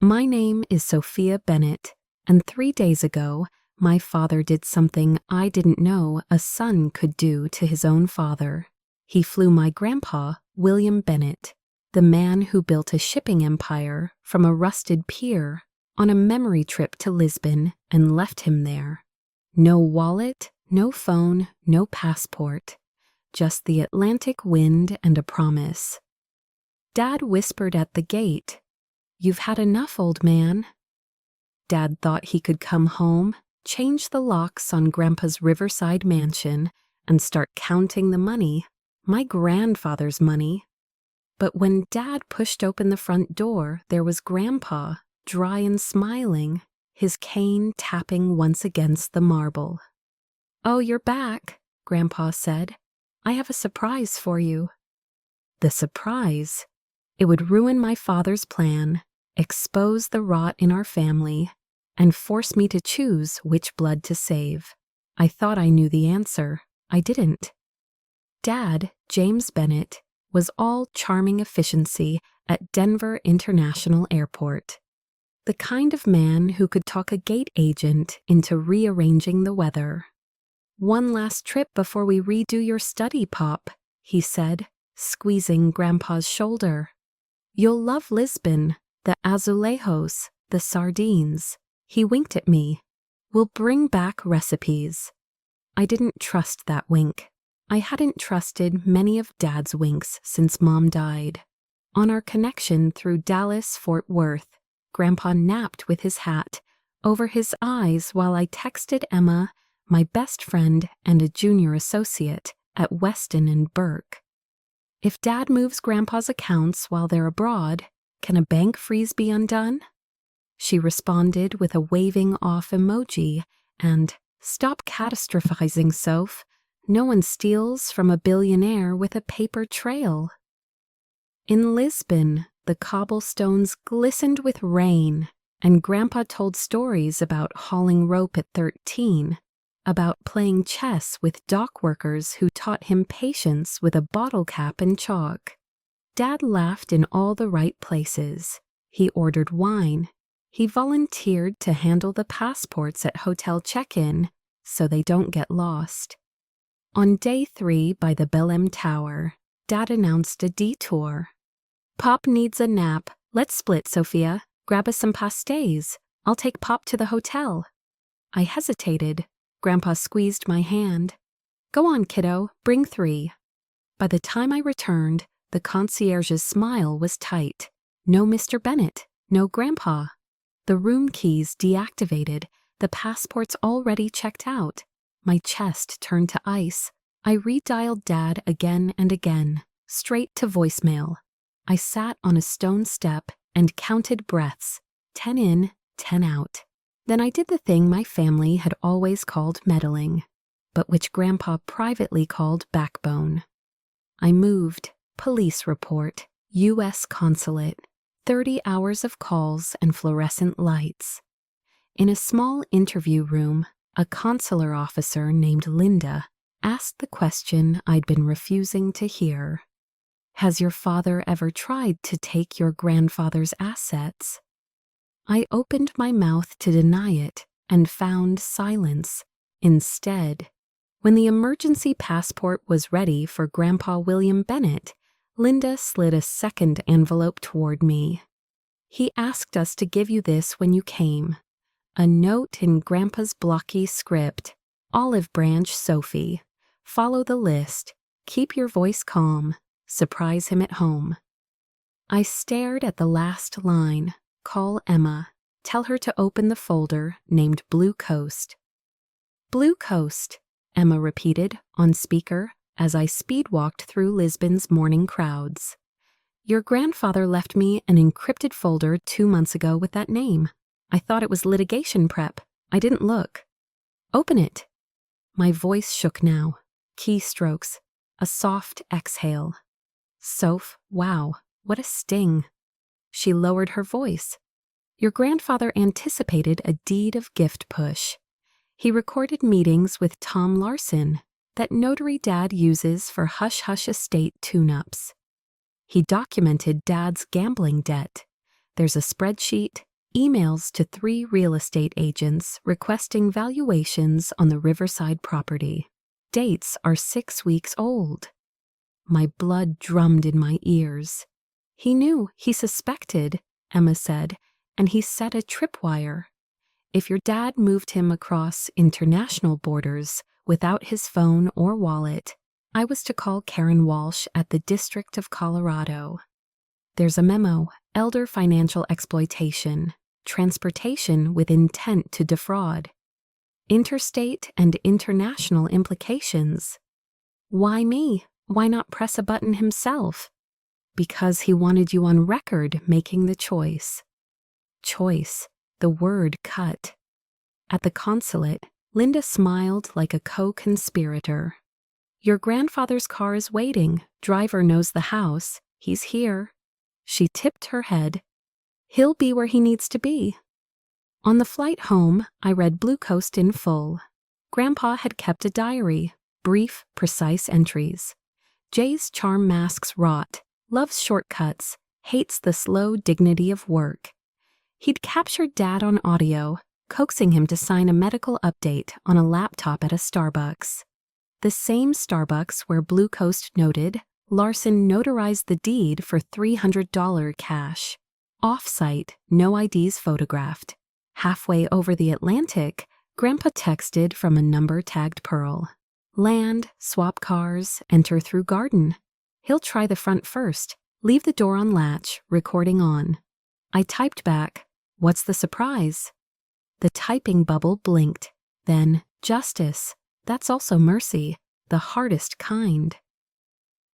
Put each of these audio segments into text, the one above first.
My name is Sophia Bennett, and 3 days ago, my father did something I didn't know a son could do to his own father. He flew my grandpa, William Bennett, the man who built a shipping empire from a rusted pier, on a memory trip to Lisbon and left him there. No wallet, no phone, no passport, just the Atlantic wind and a promise. Dad whispered at the gate, "You've had enough, old man." Dad thought he could come home, change the locks on Grandpa's riverside mansion, and start counting the money, my grandfather's money. But when Dad pushed open the front door, there was Grandpa, dry and smiling, his cane tapping once against the marble. "Oh, you're back," Grandpa said. "I have a surprise for you." The surprise? It would ruin my father's plan, expose the rot in our family, and force me to choose which blood to save. I thought I knew the answer. I didn't. Dad, James Bennett, was all charming efficiency at Denver International Airport. The kind of man who could talk a gate agent into rearranging the weather. "One last trip before we redo your study, Pop," he said, squeezing Grandpa's shoulder. "You'll love Lisbon, the azulejos, the sardines." He winked at me. "We'll bring back recipes." I didn't trust that wink. I hadn't trusted many of Dad's winks since Mom died. On our connection through Dallas-Fort Worth, Grandpa napped with his hat over his eyes while I texted Emma, my best friend and a junior associate at Weston and Burke. If Dad moves Grandpa's accounts while they're abroad, can a bank freeze be undone? She responded with a waving off emoji and, "Stop catastrophizing, Soph. No one steals from a billionaire with a paper trail." In Lisbon, the cobblestones glistened with rain, and Grandpa told stories about hauling rope at 13, about playing chess with dock workers who taught him patience with a bottle cap and chalk. Dad laughed in all the right places. He ordered wine. He volunteered to handle the passports at hotel check-in so they don't get lost. On day 3 by the Bellevue Tower, Dad announced a detour. "Pop needs a nap. Let's split, Sophia. Grab us some pastéis. I'll take Pop to the hotel." I hesitated. Grandpa squeezed my hand. "Go on, kiddo. Bring 3. By the time I returned, the concierge's smile was tight. No Mr. Bennett. No Grandpa. The room keys deactivated. The passports already checked out. My chest turned to ice. I redialed Dad again and again, straight to voicemail. I sat on a stone step and counted breaths, 10 in, 10 out. Then I did the thing my family had always called meddling, but which Grandpa privately called backbone. I moved, police report, U.S. consulate, 30 hours of calls and fluorescent lights. In a small interview room, a consular officer named Linda asked the question I'd been refusing to hear. "Has your father ever tried to take your grandfather's assets?" I opened my mouth to deny it and found silence. Instead, when the emergency passport was ready for Grandpa William Bennett, Linda slid a second envelope toward me. "He asked us to give you this when you came. A note in Grandpa's blocky script. Olive Branch, Sophie. Follow the list. Keep your voice calm. Surprise him at home." I stared at the last line. "Call Emma. Tell her to open the folder named Blue Coast." "Blue Coast," Emma repeated on speaker as I speed-walked through Lisbon's morning crowds. "Your grandfather left me an encrypted folder 2 months ago with that name. I thought it was litigation prep. I didn't look." "Open it." My voice shook now. Keystrokes. A soft exhale. "Soph, wow, what a sting." She lowered her voice. "Your grandfather anticipated a deed of gift push. He recorded meetings with Tom Larson that notary Dad uses for hush-hush estate tune-ups. He documented Dad's gambling debt. There's a spreadsheet, Emails to 3 real estate agents requesting valuations on the Riverside property. Dates are 6 weeks old. My blood drummed in my ears. He knew, he suspected, Emma said, and he set a tripwire. If your dad moved him across international borders without his phone or wallet, I was to call Karen Walsh at the District of Colorado. There's a memo, elder financial exploitation, transportation with intent to defraud, interstate and international implications. Why me? Why not press a button himself? Because he wanted you on record making the choice. Choice, the word cut. At the consulate, Linda smiled like a co-conspirator. Your grandfather's car is waiting. Driver knows the house. He's here. She tipped her head. He'll be where he needs to be. On the flight home, I read Blue Coast in full. Grandpa had kept a diary, brief, precise entries. Jay's charm masks rot, loves shortcuts, hates the slow dignity of work. He'd captured Dad on audio, coaxing him to sign a medical update on a laptop at a Starbucks. The same Starbucks where Blue Coast noted Larson notarized the deed for $300 cash. Off-site, no IDs photographed. Halfway over the Atlantic, Grandpa texted from a number tagged Pearl. Land, swap cars, enter through garden. He'll try the front first. Leave the door on latch, recording on. I typed back, what's the surprise? The typing bubble blinked. Then, justice. That's also mercy, the hardest kind.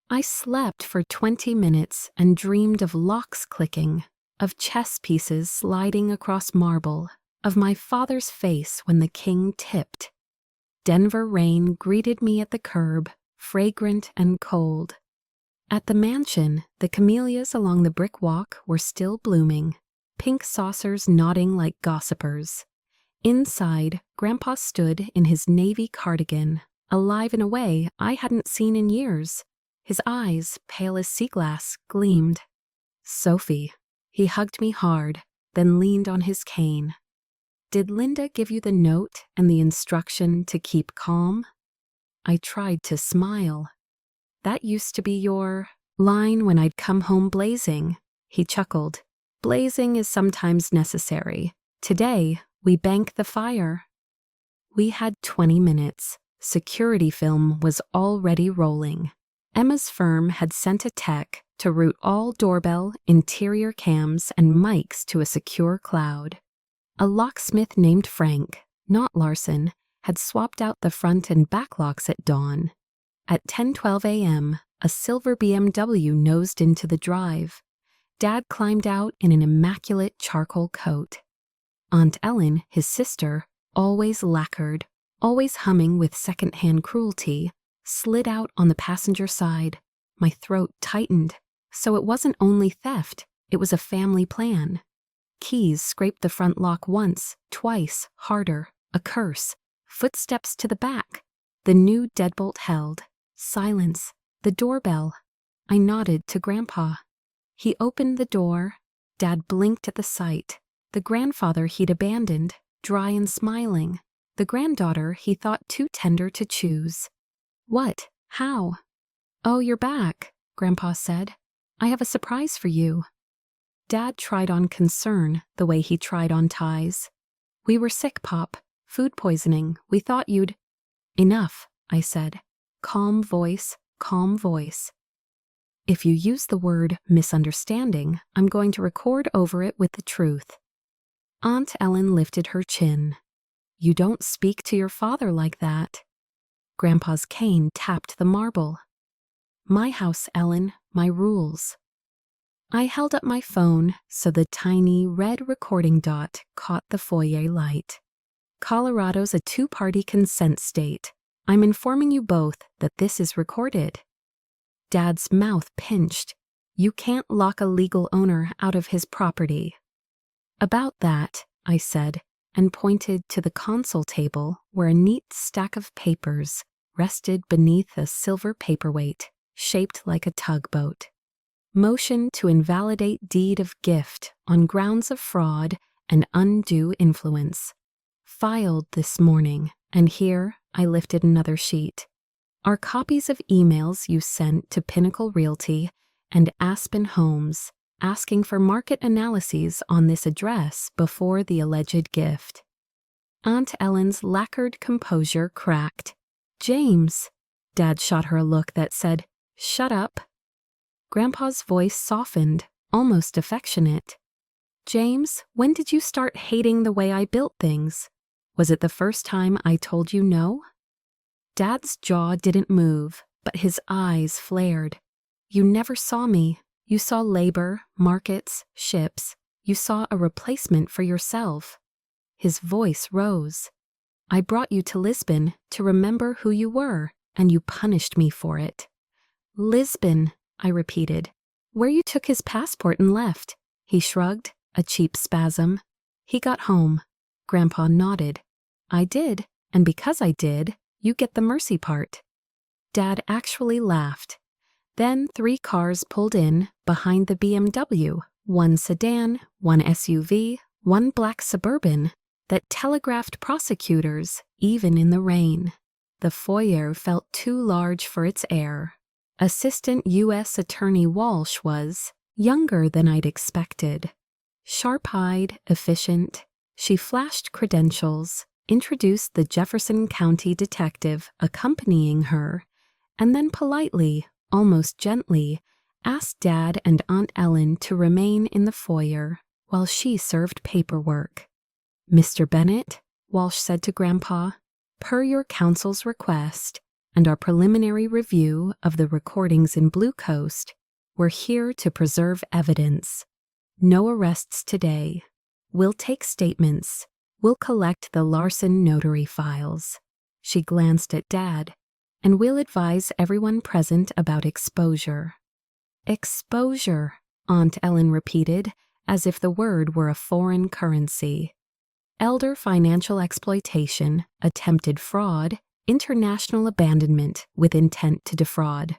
I slept for 20 minutes and dreamed of locks clicking, of chess pieces sliding across marble, of my father's face when the king tipped. Denver rain greeted me at the curb, fragrant and cold. At the mansion, the camellias along the brick walk were still blooming, pink saucers nodding like gossipers. Inside, Grandpa stood in his navy cardigan, alive in a way I hadn't seen in years. His eyes, pale as sea glass, gleamed. Sophie. He hugged me hard, then leaned on his cane. Did Linda give you the note and the instruction to keep calm? I tried to smile. That used to be your line when I'd come home blazing. He chuckled. Blazing is sometimes necessary. Today, we bank the fire. We had 20 minutes. Security film was already rolling. Emma's firm had sent a tech to route all doorbell, interior cams, and mics to a secure cloud. A locksmith named Frank, not Larson, had swapped out the front and back locks at dawn. At 10:12 a.m., a silver BMW nosed into the drive. Dad climbed out in an immaculate charcoal coat. Aunt Ellen, his sister, always lacquered, always humming with second-hand cruelty, slid out on the passenger side. My throat tightened. So it wasn't only theft, it was a family plan. Keys scraped the front lock once, twice, harder, a curse. Footsteps to the back. The new deadbolt held. Silence. The doorbell. I nodded to Grandpa. He opened the door. Dad blinked at the sight. The grandfather he'd abandoned, dry and smiling. The granddaughter he thought too tender to choose. What? How? Oh, you're back, Grandpa said. I have a surprise for you. Dad tried on concern the way he tried on ties. We were sick, Pop. Food poisoning. We thought you'd... Enough, I said. Calm voice, calm voice. If you use the word misunderstanding, I'm going to record over it with the truth. Aunt Ellen lifted her chin. You don't speak to your father like that. Grandpa's cane tapped the marble. My house, Ellen, my rules. I held up my phone so the tiny red recording dot caught the foyer light. Colorado's a two-party consent state. I'm informing you both that this is recorded. Dad's mouth pinched. You can't lock a legal owner out of his property. About that, I said, and pointed to the console table where a neat stack of papers rested beneath a silver paperweight shaped like a tugboat. Motion to invalidate deed of gift on grounds of fraud and undue influence. Filed this morning, and here I lifted another sheet. Are copies of emails you sent to Pinnacle Realty and Aspen Homes asking for market analyses on this address before the alleged gift. Aunt Ellen's lacquered composure cracked. James. Dad shot her a look that said, "Shut up." Grandpa's voice softened, almost affectionate. James, when did you start hating the way I built things? Was it the first time I told you no? Dad's jaw didn't move, but his eyes flared. You never saw me. You saw labor, markets, ships. You saw a replacement for yourself. His voice rose. I brought you to Lisbon to remember who you were, and you punished me for it. Lisbon, I repeated. Where you took his passport and left. He shrugged, a cheap spasm. He got home. Grandpa nodded. I did, and because I did, you get the mercy part. Dad actually laughed. Then 3 cars pulled in behind the BMW, 1 sedan, 1 SUV, 1 black Suburban, that telegraphed prosecutors, even in the rain. The foyer felt too large for its air. Assistant U.S. Attorney Walsh was younger than I'd expected. Sharp-eyed, efficient, she flashed credentials, introduced the Jefferson County detective accompanying her, and then politely, almost gently, asked Dad and Aunt Ellen to remain in the foyer while she served paperwork. Mr. Bennett, Walsh said to Grandpa, per your counsel's request and our preliminary review of the recordings in Blue Coast, we're here to preserve evidence. No arrests today. We'll take statements. We'll collect the Larson notary files. She glanced at Dad. And we'll advise everyone present about exposure. Exposure, Aunt Ellen repeated, as if the word were a foreign currency. Elder financial exploitation, attempted fraud, international abandonment with intent to defraud.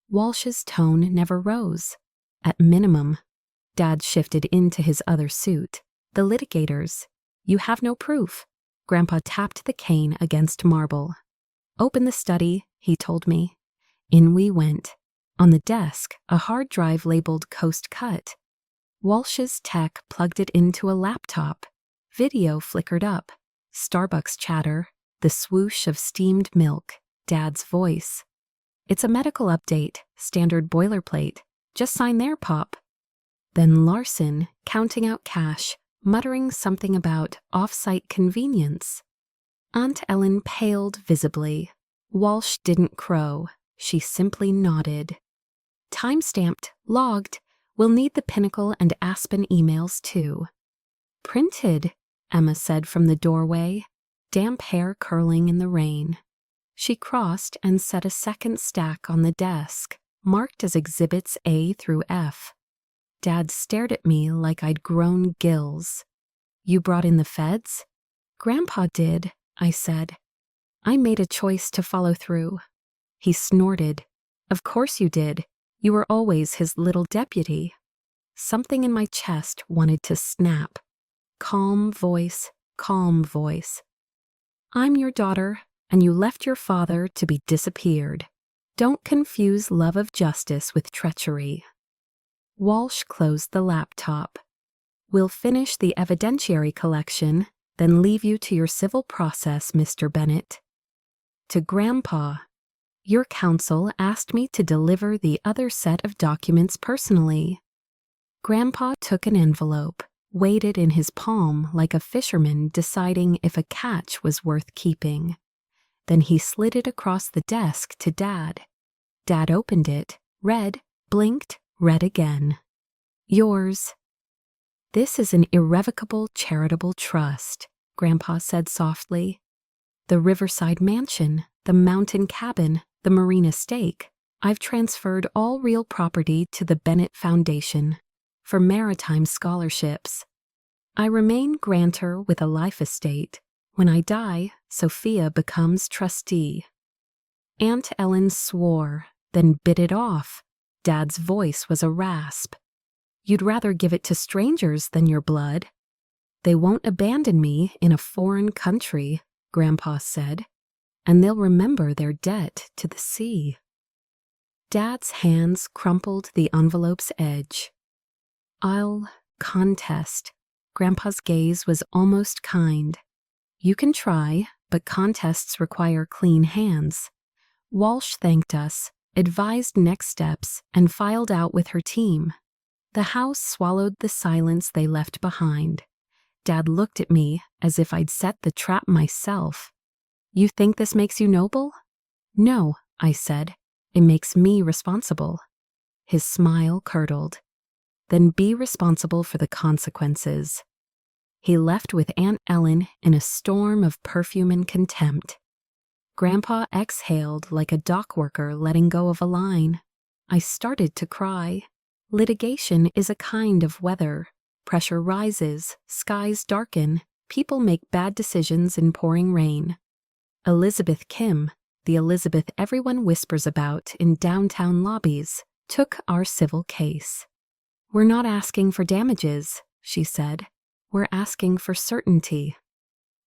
Walsh's tone never rose. At minimum. Dad shifted into his other suit. The litigators. You have no proof. Grandpa tapped the cane against marble. Open the study, he told me. In we went. On the desk, a hard drive labeled Coast Cut. Walsh's tech plugged it into a laptop. Video flickered up. Starbucks chatter, the swoosh of steamed milk, Dad's voice. It's a medical update, standard boilerplate. Just sign there, Pop. Then Larson, counting out cash, muttering something about off-site convenience. Aunt Ellen paled visibly. Walsh didn't crow. She simply nodded. Time-stamped, logged. We'll need the Pinnacle and Aspen emails, too. Printed, Emma said from the doorway, damp hair curling in the rain. She crossed and set a second stack on the desk, marked as Exhibits A through F. Dad stared at me like I'd grown gills. You brought in the feds? Grandpa did, I said. I made a choice to follow through. He snorted. Of course you did. You were always his little deputy. Something in my chest wanted to snap. Calm voice, calm voice. I'm your daughter, and you left your father to be disappeared. Don't confuse love of justice with treachery. Walsh closed the laptop. We'll finish the evidentiary collection, then leave you to your civil process, Mr. Bennett. To Grandpa, your counsel asked me to deliver the other set of documents personally. Grandpa took an envelope, weighed it in his palm like a fisherman deciding if a catch was worth keeping. Then he slid it across the desk to Dad. Dad opened it, read, blinked, read again. Yours. This is an irrevocable charitable trust, Grandpa said softly. The riverside mansion, the mountain cabin, the marina stake. I've transferred all real property to the Bennett Foundation for maritime scholarships. I remain grantor with a life estate. When I die, Sophia becomes trustee. Aunt Ellen swore, then bit it off. Dad's voice was a rasp. You'd rather give it to strangers than your blood. They won't abandon me in a foreign country, Grandpa said, and they'll remember their debt to the sea. Dad's hands crumpled the envelope's edge. I'll contest. Grandpa's gaze was almost kind. You can try, but contests require clean hands. Walsh thanked us, advised next steps, and filed out with her team. The house swallowed the silence they left behind. Dad looked at me as if I'd set the trap myself. You think this makes you noble? No, I said. It makes me responsible. His smile curdled. Then be responsible for the consequences. He left with Aunt Ellen in a storm of perfume and contempt. Grandpa exhaled like a dock worker letting go of a line. I started to cry. Litigation is a kind of weather. Pressure rises, skies darken, people make bad decisions in pouring rain. Elizabeth Kim, the Elizabeth everyone whispers about in downtown lobbies, took our civil case. We're not asking for damages, she said. We're asking for certainty.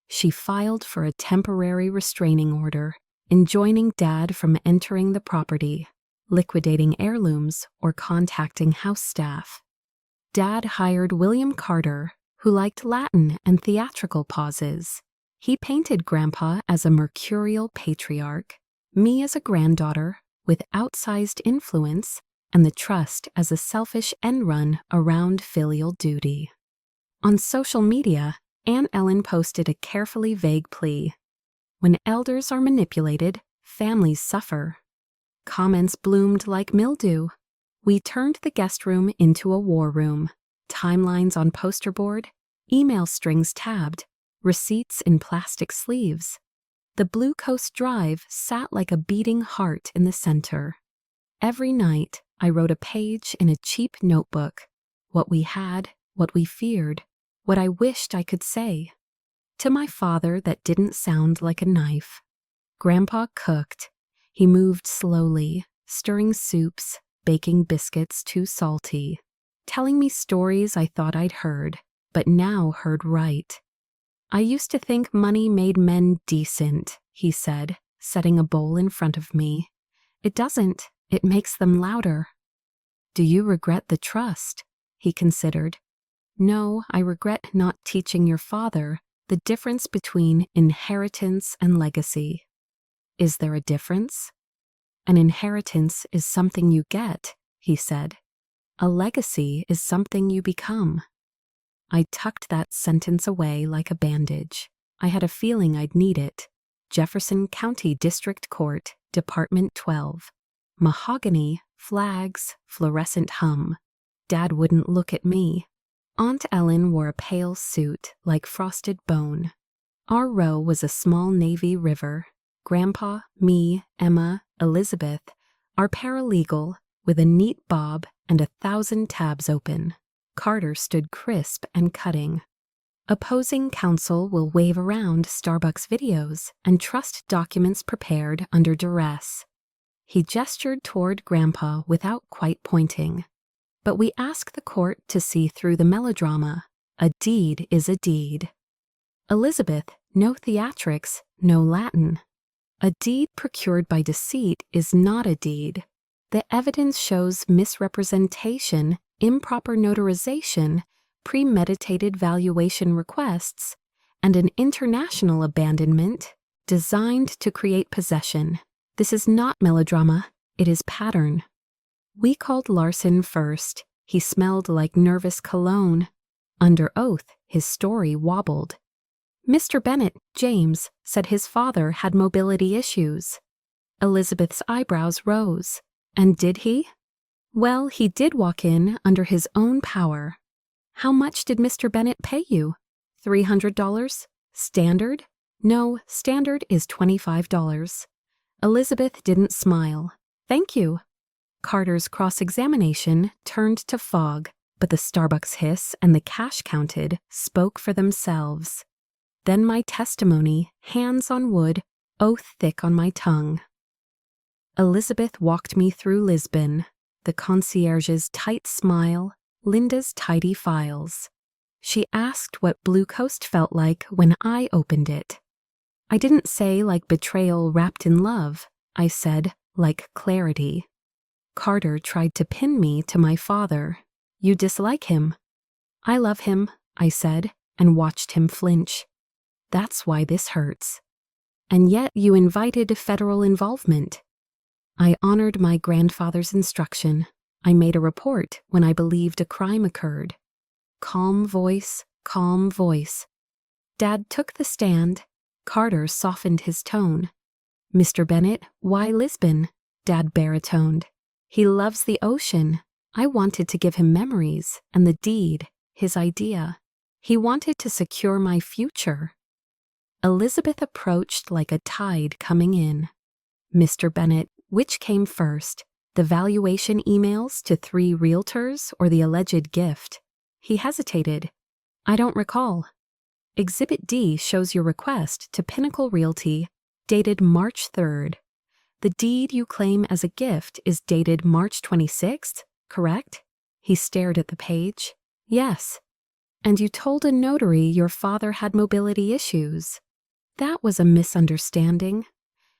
She filed for a temporary restraining order, enjoining Dad from entering the property, liquidating heirlooms, or contacting house staff. Dad hired William Carter, who liked Latin and theatrical pauses. He painted Grandpa as a mercurial patriarch, me as a granddaughter with outsized influence, and the trust as a selfish end run around filial duty. On social media, Aunt Ellen posted a carefully vague plea. When elders are manipulated, families suffer. Comments bloomed like mildew. We turned the guest room into a war room. Timelines on poster board, email strings tabbed, receipts in plastic sleeves. The Blue Coast Drive sat like a beating heart in the center. Every night, I wrote a page in a cheap notebook. What we had, what we feared, what I wished I could say. To my father, that didn't sound like a knife. Grandpa cooked. He moved slowly, stirring soups, baking biscuits too salty, telling me stories I thought I'd heard, but now heard right. I used to think money made men decent, he said, setting a bowl in front of me. It doesn't. It makes them louder. Do you regret the trust? He considered. No, I regret not teaching your father the difference between inheritance and legacy. Is there a difference? An inheritance is something you get, he said. A legacy is something you become. I tucked that sentence away like a bandage. I had a feeling I'd need it. Jefferson County District Court, Department 12. Mahogany, flags, fluorescent hum. Dad wouldn't look at me. Aunt Ellen wore a pale suit like frosted bone. Our row was a small Navy river. Grandpa, me, Emma, Elizabeth, our paralegal, with a neat bob and 1,000 tabs open. Carter stood crisp and cutting. Opposing counsel will wave around Starbucks videos and trust documents prepared under duress. He gestured toward Grandpa without quite pointing. But we ask the court to see through the melodrama. A deed is a deed. Elizabeth, no theatrics, no Latin. A deed procured by deceit is not a deed. The evidence shows misrepresentation, improper notarization, premeditated valuation requests, and an international abandonment designed to create possession. This is not melodrama, it is pattern. We called Larson first. He smelled like nervous cologne. Under oath, his story wobbled. Mr. Bennett, James, said his father had mobility issues. Elizabeth's eyebrows rose. And did he? Well, he did walk in under his own power. How much did Mr. Bennett pay you? $300? Standard? No, standard is $25. Elizabeth didn't smile. Thank you. Carter's cross-examination turned to fog, but the Starbucks hiss and the cash counted spoke for themselves. Then my testimony, hands on wood, oath thick on my tongue. Elizabeth walked me through Lisbon, the concierge's tight smile, Linda's tidy files. She asked what Blue Coast felt like when I opened it. I didn't say like betrayal wrapped in love. I said like clarity. Carter tried to pin me to my father. You dislike him. I love him, I said, and watched him flinch. That's why this hurts. And yet you invited federal involvement. I honored my grandfather's instruction. I made a report when I believed a crime occurred. Calm voice, calm voice. Dad took the stand. Carter softened his tone. Mr. Bennett, why Lisbon? Dad baritoned. He loves the ocean. I wanted to give him memories and the deed, his idea. He wanted to secure my future. Elizabeth approached like a tide coming in. Mr. Bennett, which came first, the valuation emails to 3 realtors or the alleged gift? He hesitated. I don't recall. Exhibit D shows your request to Pinnacle Realty, dated March 3rd. The deed you claim as a gift is dated March 26th, correct? He stared at the page. Yes. And you told a notary your father had mobility issues. That was a misunderstanding.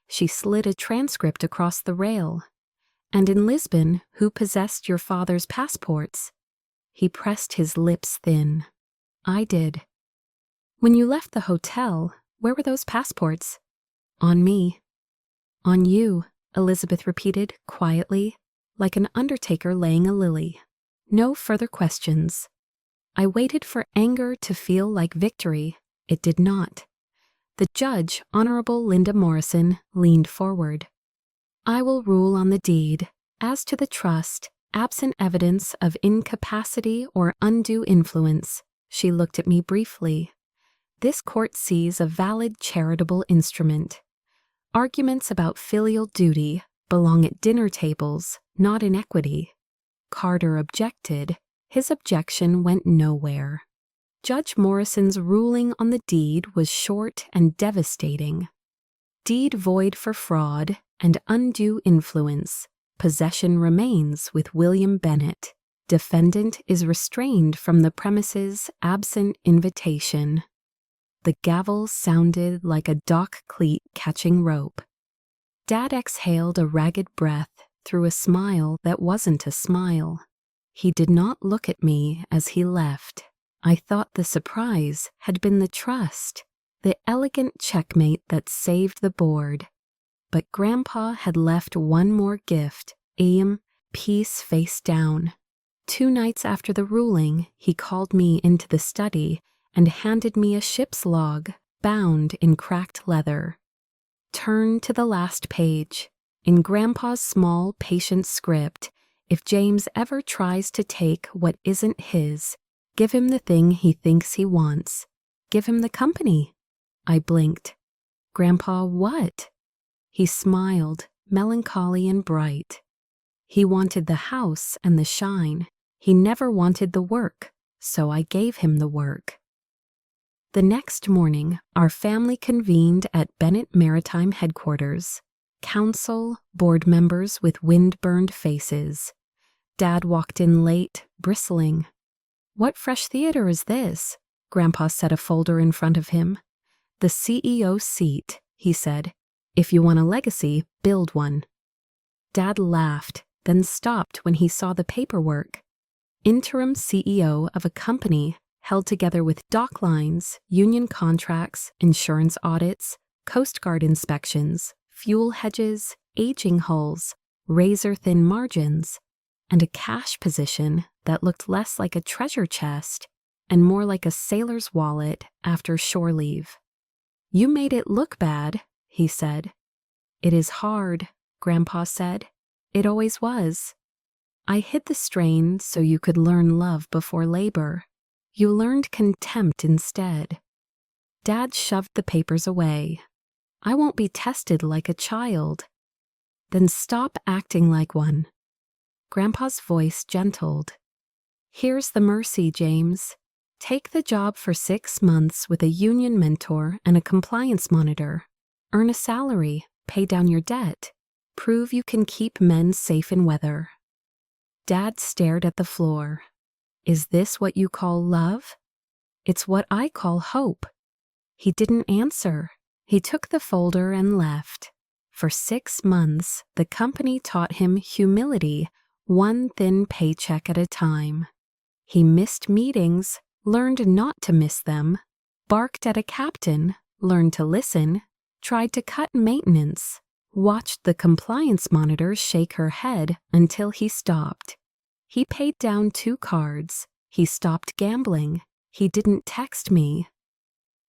She slid a transcript across the rail. And in Lisbon, who possessed your father's passports? He pressed his lips thin. I did. When you left the hotel, where were those passports? On me. On you, Elizabeth repeated quietly, like an undertaker laying a lily. No further questions. I waited for anger to feel like victory. It did not. The judge, Honorable Linda Morrison, leaned forward. I will rule on the deed. As to the trust, absent evidence of incapacity or undue influence, she looked at me briefly. This court sees a valid charitable instrument. Arguments about filial duty belong at dinner tables, not in equity. Carter objected. His objection went nowhere. Judge Morrison's ruling on the deed was short and devastating. Deed void for fraud and undue influence. Possession remains with William Bennett. Defendant is restrained from the premises absent invitation. The gavel sounded like a dock cleat catching rope. Dad exhaled a ragged breath through a smile that wasn't a smile. He did not look at me as he left. I thought the surprise had been the trust, the elegant checkmate that saved the board. But Grandpa had left one more gift, peace face down. 2 nights after the ruling, he called me into the study and handed me a ship's log, bound in cracked leather. Turn to the last page. In Grandpa's small, patient script, if James ever tries to take what isn't his, give him the thing he thinks he wants. Give him the company. I blinked. Grandpa, what? He smiled, melancholy and bright. He wanted the house and the shine. He never wanted the work, so I gave him the work. The next morning, our family convened at Bennett Maritime Headquarters. Council, board members with wind-burned faces. Dad walked in late, bristling. What fresh theater is this? Grandpa set a folder in front of him. The CEO seat, he said. If you want a legacy, build one. Dad laughed, then stopped when he saw the paperwork. Interim CEO of a company held together with dock lines, union contracts, insurance audits, Coast Guard inspections, fuel hedges, aging hulls, razor-thin margins, and a cash position that looked less like a treasure chest and more like a sailor's wallet after shore leave. You made it look bad, he said. It is hard, Grandpa said. It always was. I hid the strain so you could learn love before labor. You learned contempt instead. Dad shoved the papers away. I won't be tested like a child. Then stop acting like one. Grandpa's voice gentled. Here's the mercy, James. Take the job for 6 months with a union mentor and a compliance monitor. Earn a salary, pay down your debt. Prove you can keep men safe in weather. Dad stared at the floor. Is this what you call love? It's what I call hope." He didn't answer. He took the folder and left. For 6 months, the company taught him humility, one thin paycheck at a time. He missed meetings, learned not to miss them, barked at a captain, learned to listen, tried to cut maintenance, watched the compliance monitor shake her head until he stopped. He paid down 2 cards. He stopped gambling. He didn't text me.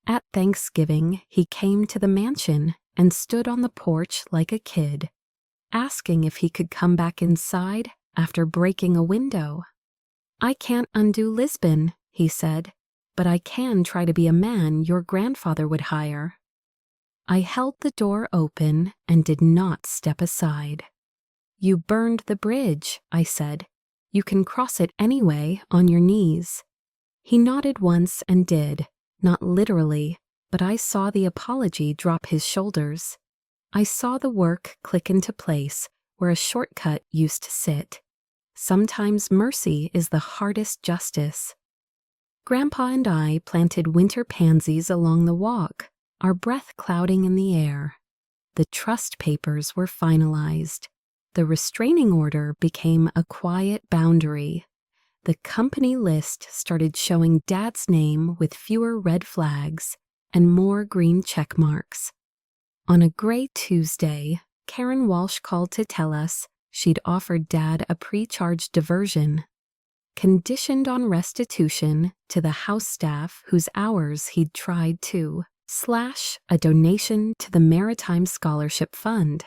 At Thanksgiving, he came to the mansion and stood on the porch like a kid, asking if he could come back inside after breaking a window. "I can't undo Lisbon," he said, "but I can try to be a man your grandfather would hire." I held the door open and did not step aside. "You burned the bridge," I said. "You can cross it anyway on your knees." He nodded once and did, not literally, but I saw the apology drop his shoulders. I saw the work click into place where a shortcut used to sit. Sometimes mercy is the hardest justice. Grandpa and I planted winter pansies along the walk, our breath clouding in the air. The trust papers were finalized. The restraining order became a quiet boundary. The company list started showing Dad's name with fewer red flags and more green check marks. On a gray Tuesday, Karen Walsh called to tell us she'd offered Dad a pre-charged diversion, conditioned on restitution to the house staff whose hours he'd tried to, / a donation to the Maritime Scholarship Fund,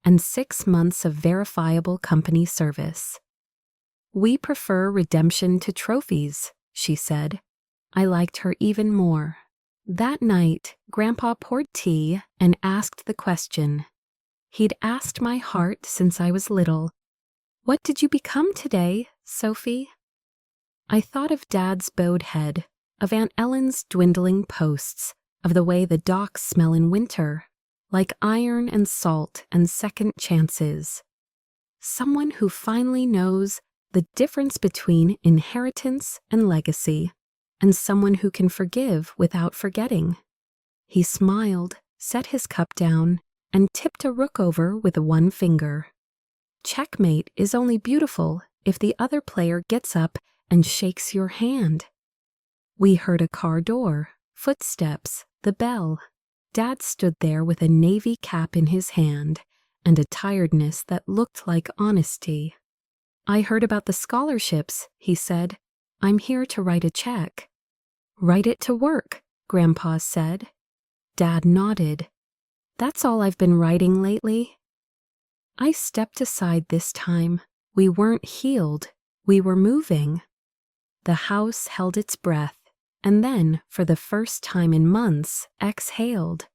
and 6 months of verifiable company service. "We prefer redemption to trophies," she said. I liked her even more. That night, Grandpa poured tea and asked the question. He'd asked my heart since I was little. "What did you become today, Sophie?" I thought of Dad's bowed head, of Aunt Ellen's dwindling posts, of the way the docks smell in winter, like iron and salt and second chances. Someone who finally knows the difference between inheritance and legacy, and someone who can forgive without forgetting. He smiled, set his cup down, and tipped a rook over with one finger. Checkmate is only beautiful if the other player gets up and shakes your hand. We heard a car door, footsteps, the bell. Dad stood there with a navy cap in his hand and a tiredness that looked like honesty. "I heard about the scholarships," he said. "I'm here to write a check." "Write it to work," Grandpa said. Dad nodded. "That's all I've been writing lately." I stepped aside this time. We weren't healed. We were moving. The house held its breath, and then, for the first time in months, exhaled.